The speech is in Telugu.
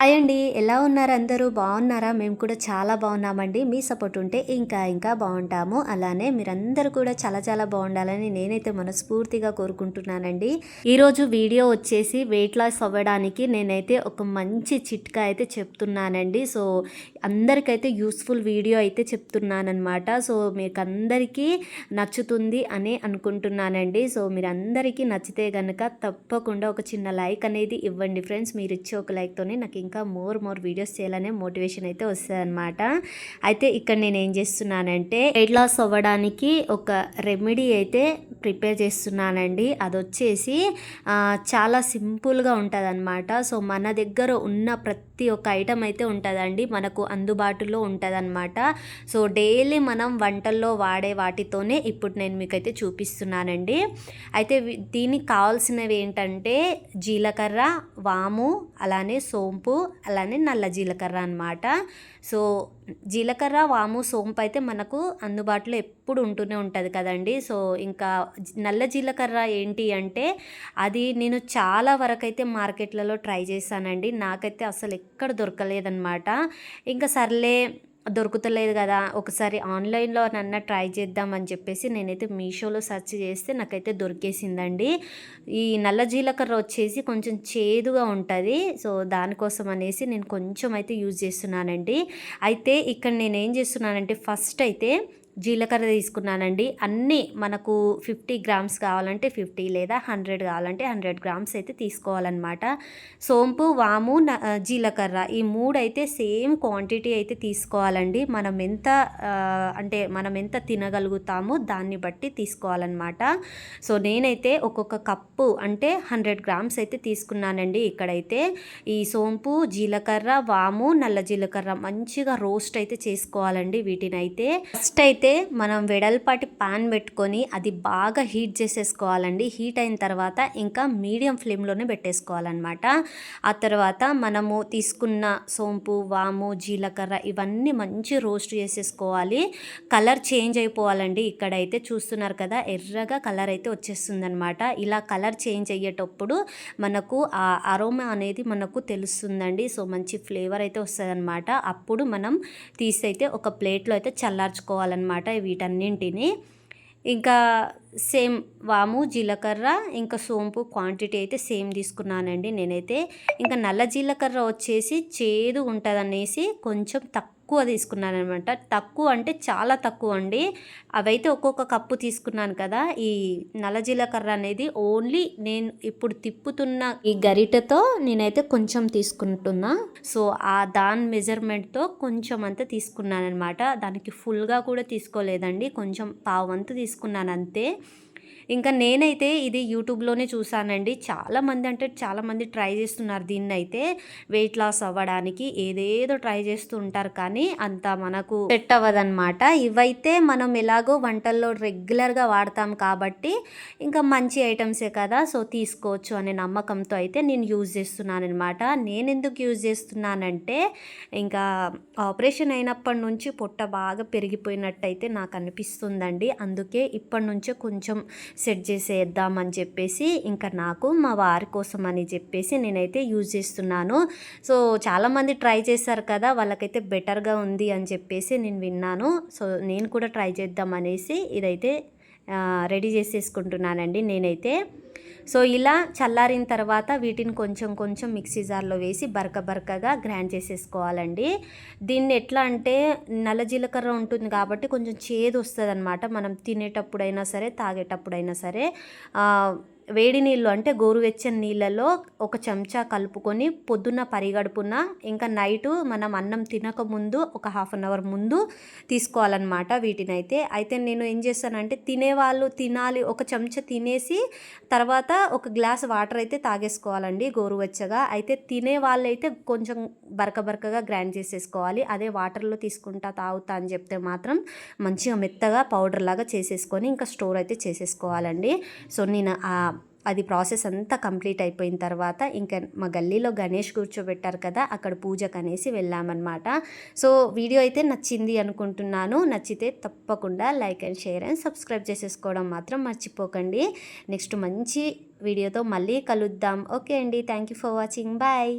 హాయ్ అండి. ఎలా ఉన్నారు అందరూ? బాగున్నారా? మేము కూడా చాలా బాగున్నామండి. మీ సపోర్ట్ ఉంటే ఇంకా బాగుంటాము. అలానే మీరందరూ కూడా చాలా చాలా బాగుండాలని నేనైతే మనస్ఫూర్తిగా కోరుకుంటున్నానండి. ఈరోజు వీడియో వచ్చేసి వెయిట్ లాస్ అవ్వడానికి నేనైతే ఒక మంచి చిట్కా అయితే చెప్తున్నానండి. సో అందరికైతే యూస్ఫుల్ వీడియో అయితే చెప్తున్నానమాట. సో మీకు అందరికీ నచ్చుతుంది అని అనుకుంటున్నానండి. సో మీరందరికీ నచ్చితే కనుక తప్పకుండా ఒక చిన్న లైక్ అనేది ఇవ్వండి ఫ్రెండ్స్. మీరు ఇచ్చే ఒక లైక్తోనే నాకు ఇంకా మోర్ వీడియోస్ చేయాలనే మోటివేషన్ అయితే వస్తుంది అనమాట. అయితే ఇక్కడ నేను ఏం చేస్తున్నానంటే వెయిట్ లాస్ అవ్వడానికి ఒక రెమెడీ అయితే ప్రిపేర్ చేస్తున్నానండి. అది వచ్చేసి చాలా సింపుల్గా ఉంటుంది అనమాట. సో మన దగ్గర ఉన్న ప్రతి ఒక్క ఐటమ్ అయితే ఉంటుందండి, మనకు అందుబాటులో ఉంటుంది అనమాట. సో డైలీ మనం వంటల్లో వాడే వాటితోనే ఇప్పుడు నేను మీకైతే చూపిస్తున్నానండి. అయితే దీనికి కావాల్సినవి ఏంటంటే జీలకర్ర, వాము, అలానే సోంపు, అలానే నల్ల జీలకర్ర అనమాట. సో జీలకర్ర, వాము, సోంపు అయితే మనకు అందుబాటులో ఎప్పుడు ఉంటూనే ఉంటుంది కదండి. సో ఇంకా నల్ల జీలకర్ర ఏంటి అంటే అది నేను చాలా వరకు అయితే మార్కెట్లలో ట్రై చేశానండి. నాకైతే అసలు ఎక్కడ దొరకలేదన్నమాట. ఇంకా సర్లే దొరుకుతలేదు కదా, ఒకసారి ఆన్లైన్లో నన్న ట్రై చేద్దామని చెప్పేసి నేనైతే మీషోలో సెర్చ్ చేస్తే నాకైతే దొరికేసిందండి. ఈ నల్ల జీలకర్ర వచ్చేసి కొంచెం చేదుగా ఉంటుంది. సో దానికోసం అనేసి నేను కొంచెం అయితే యూజ్ చేస్తున్నానండి. అయితే ఇక్కడ నేను ఏం చేస్తున్నానంటే ఫస్ట్ అయితే జీలకర్ర తీసుకున్నానండి. అన్నీ మనకు 50 గ్రామ్స్ కావాలంటే 50, లేదా 100 కావాలంటే 100 గ్రామ్స్ అయితే తీసుకోవాలన్నమాట. సోంపు, వాము, జీలకర్ర ఈ మూడు అయితే సేమ్ క్వాంటిటీ అయితే తీసుకోవాలండి. మనం ఎంత తినగలుగుతామో దాన్ని బట్టి తీసుకోవాలన్నమాట. సో నేనైతే ఒక్కొక్క కప్పు అంటే 100 గ్రామ్స్ అయితే తీసుకున్నానండి. ఇక్కడైతే ఈ సోంపు, జీలకర్ర, వాము, నల్ల జీలకర్ర మంచిగా రోస్ట్ అయితే చేసుకోవాలండి. వీటిని అయితే ఫస్ట్ అయితే మనం వెడల్పాటి పాన్ పెట్టుకొని అది బాగా హీట్ చేసేసుకోవాలండి. హీట్ అయిన తర్వాత ఇంకా మీడియం ఫ్లేమ్లోనే పెట్టేసుకోవాలన్నమాట. ఆ తర్వాత మనము తీసుకున్న సోంపు, వాము, జీలకర్ర ఇవన్నీ మంచి రోస్ట్ చేసేసుకోవాలి. కలర్ చేంజ్ అయిపోవాలండి. ఇక్కడైతే చూస్తున్నారు కదా, ఎర్రగా కలర్ అయితే వచ్చేస్తుందన్నమాట. ఇలా కలర్ చేంజ్ అయ్యేటప్పుడు మనకు ఆ అరోమా అనేది మనకు తెలుస్తుందండి. సో మంచి ఫ్లేవర్ అయితే వస్తుంది అనమాట. అప్పుడు మనం తీసైతే ఒక ప్లేట్లో అయితే చల్లార్చుకోవాలన్నమాట వీటన్నింటిని. ఇంకా సేమ్ వాము, జీలకర్ర, ఇంకా సోంపు క్వాంటిటీ అయితే సేమ్ తీసుకున్నానండి నేనైతే. ఇంకా నల్ల జీలకర్ర వచ్చేసి చేదు ఉంటుంది అనేసి కొంచెం తక్కువ తీసుకున్నాను అనమాట. తక్కువ అంటే చాలా తక్కువ అండి. అవైతే ఒక్కొక్క కప్పు తీసుకున్నాను కదా. ఈ నల్ల జీలకర్ర అనేది ఓన్లీ నేను ఇప్పుడు తిప్పుతున్న ఈ గరిటెతో నేనైతే కొంచెం తీసుకుంటున్నా. సో దాని మెజర్మెంట్తో కొంచెం అంతా తీసుకున్నాను అనమాట. దానికి ఫుల్గా కూడా తీసుకోలేదండి, కొంచెం పావు వంతు తీసుకున్నాను అంతే. ఇంకా నేనైతే ఇది యూట్యూబ్లోనే చూసానండి. చాలామంది ట్రై చేస్తున్నారు దీన్ని అయితే వెయిట్ లాస్ అవ్వడానికి. ఏదేదో ట్రై చేస్తూ ఉంటారు కానీ అంత మనకు సెట్ అవ్వదన్నమాట. ఇవైతే మనం ఎలాగో వంటల్లో రెగ్యులర్గా వాడతాం కాబట్టి ఇంకా మంచి ఐటమ్సే కదా, సో తీసుకోవచ్చు అనే నమ్మకంతో అయితే నేను యూజ్ చేస్తున్నాను అనమాట. నేను ఎందుకు యూజ్ చేస్తున్నానంటే ఇంకా ఆపరేషన్ అయినప్పటి నుంచి పొట్ట బాగా పెరిగిపోయినట్టయితే నాకు అనిపిస్తుందండి. అందుకే ఇప్పటి నుంచే కొంచెం సెట్ చేసేద్దామని చెప్పేసి ఇంకా నాకు మా వారి కోసం అని చెప్పేసి నేనైతే యూజ్ చేస్తున్నాను. సో చాలామంది ట్రై చేశారు కదా, వాళ్ళకైతే బెటర్గా ఉంది అని చెప్పేసి నేను విన్నాను. సో నేను కూడా ట్రై చేద్దాం అనేసి ఇదైతే రెడీ చేసేసుకుంటున్నానండి నేనైతే. సో ఇలా చల్లారిన తర్వాత వీటిని కొంచెం మిక్సీ జార్లో వేసి బరకగా గ్రైండ్ చేసేసుకోవాలండి. దీన్ని ఎట్లా అంటే నల్ల జీలకర్ర ఉంటుంది కాబట్టి కొంచెం చేదు వస్తుంది అనమాట. మనం తినేటప్పుడైనా సరే, తాగేటప్పుడైనా సరే వేడి నీళ్ళు అంటే గోరువెచ్చని నీళ్ళలో ఒక చెంచా కలుపుకొని పొద్దున్న పరిగడుపున ఇంకా నైటు మనం అన్నం తినకముందు ఒక 1/2 అవర్ ముందు తీసుకోవాలన్నమాట వీటినైతే. అయితే నేను ఏం చేస్తానంటే తినేవాళ్ళు తినాలి, ఒక చెంచా తినేసి తర్వాత ఒక గ్లాస్ వాటర్ అయితే తాగేసుకోవాలండి గోరువెచ్చగా. అయితే తినే వాళ్ళైతే కొంచెం బరకగా గ్రైండ్ చేసేసుకోవాలి. అదే వాటర్లో తాగుతా అని చెప్తే మాత్రం మంచిగా మెత్తగా పౌడర్ లాగా చేసేసుకొని ఇంకా స్టోర్ అయితే చేసేసుకోవాలండి. సో నేను అది ప్రాసెస్ అంతా కంప్లీట్ అయిపోయిన తర్వాత ఇంకా మా గల్లీలో గణేష్ కూర్చోబెట్టారు కదా, అక్కడ పూజకు అనేసి వెళ్ళామన్నమాట. సో వీడియో అయితే నచ్చింది అనుకుంటున్నాను. నచ్చితే తప్పకుండా like and share and subscribe చేసేసుకోవడం మాత్రం మర్చిపోకండి. నెక్స్ట్ మంచి వీడియోతో మళ్ళీ కలుద్దాం. ఓకే అండి, thank you for watching. Bye.